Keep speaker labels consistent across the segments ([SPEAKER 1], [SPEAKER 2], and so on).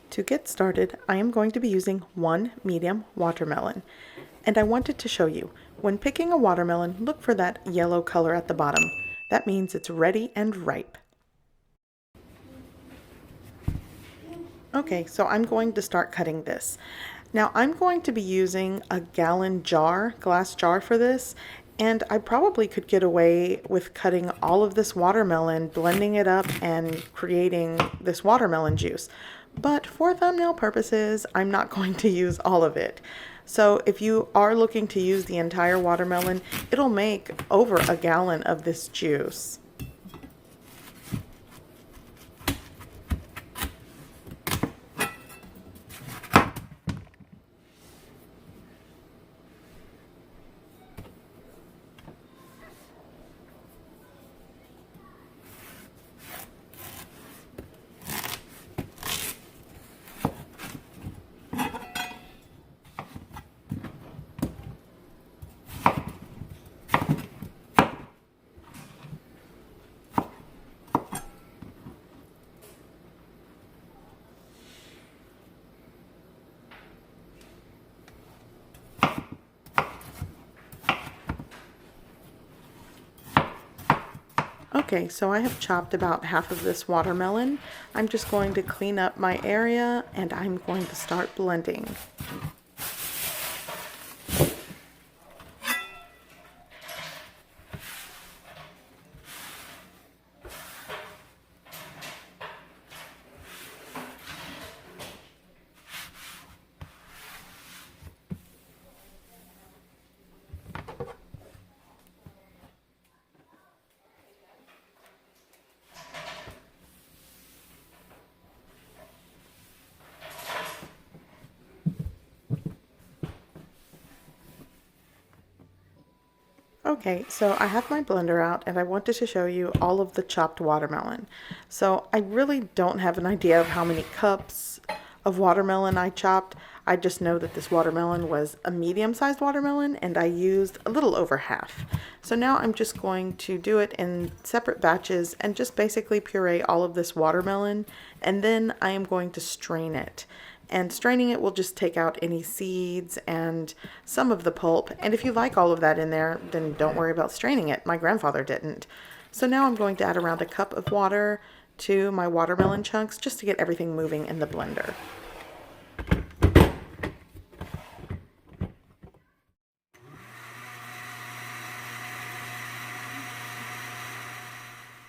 [SPEAKER 1] To get started, I am going to be using one medium watermelon. And I wanted to show you, when picking a watermelon, look for that yellow color at the bottom. That means it's ready and ripe. Okay, so I'm going to start cutting this. Now I'm going to be using a gallon jar, glass jar for this, and I probably could get away with cutting all of this watermelon, blending it up, and creating this watermelon juice. But for thumbnail purposes, I'm not going to use all of it. So if you are looking to use the entire watermelon, it'll make over a gallon of this juice. Okay, so I have chopped about half of this watermelon. I'm just going to clean up my area and I'm going to start blending. Okay, so I have my blender out and I wanted to show you all of the chopped watermelon. So I really don't have an idea of how many cups of watermelon I chopped. I just know that this watermelon was a medium-sized watermelon and I used a little over half. So now I'm just going to do it in separate batches and just basically puree all of this watermelon, and then I am going to strain it. And straining it will just take out any seeds and some of the pulp. And if you like all of that in there, then don't worry about straining it. My grandfather didn't. So now I'm going to add around a cup of water to my watermelon chunks just to get everything moving in the blender.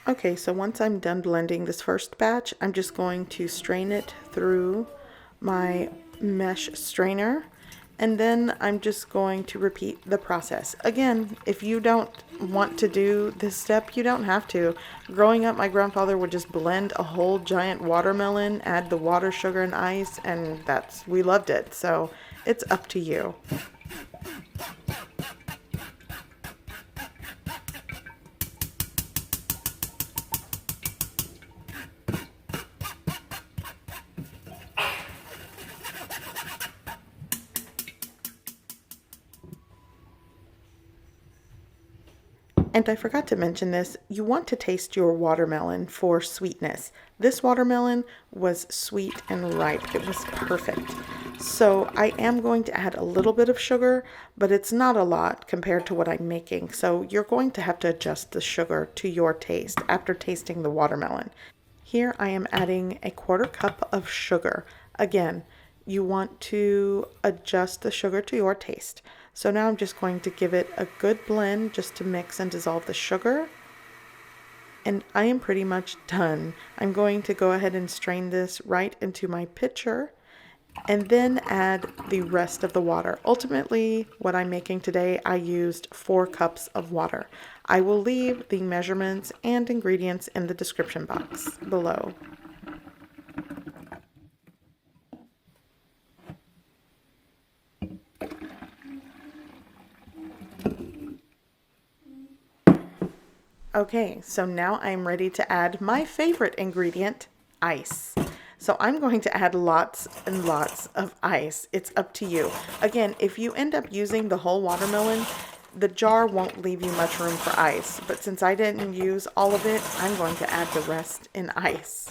[SPEAKER 1] Okay, so once I'm done blending this first batch, I'm just going to strain it through my mesh strainer, and then I'm just going to repeat the process. Again, if you don't want to do this step, you don't have to. Growing up, my grandfather would just blend a whole giant watermelon, add the water, sugar, and ice, and we loved it. So it's up to you. And I forgot to mention this, you want to taste your watermelon for sweetness. This watermelon was sweet and ripe. It was perfect. So I am going to add a little bit of sugar, but it's not a lot compared to what I'm making. So you're going to have to adjust the sugar to your taste after tasting the watermelon. Here I am adding a 1/4 cup of sugar. Again, you want to adjust the sugar to your taste. So now I'm just going to give it a good blend just to mix and dissolve the sugar. And I am pretty much done. I'm going to go ahead and strain this right into my pitcher and then add the rest of the water. Ultimately, what I'm making today, I used 4 cups of water. I will leave the measurements and ingredients in the description box below. Okay, so now I'm ready to add my favorite ingredient, ice. So I'm going to add lots and lots of ice. It's up to you. Again, if you end up using the whole watermelon, the jar won't leave you much room for ice. But since I didn't use all of it, I'm going to add the rest in ice.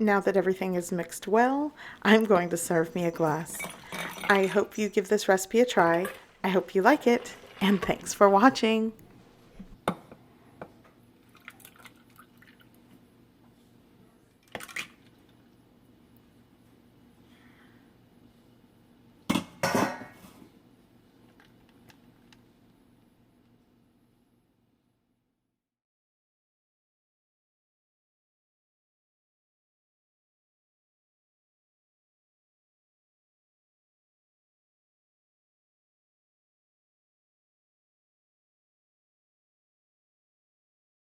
[SPEAKER 1] Now that everything is mixed well, I'm going to serve me a glass. I hope you give this recipe a try. I hope you like it, and thanks for watching.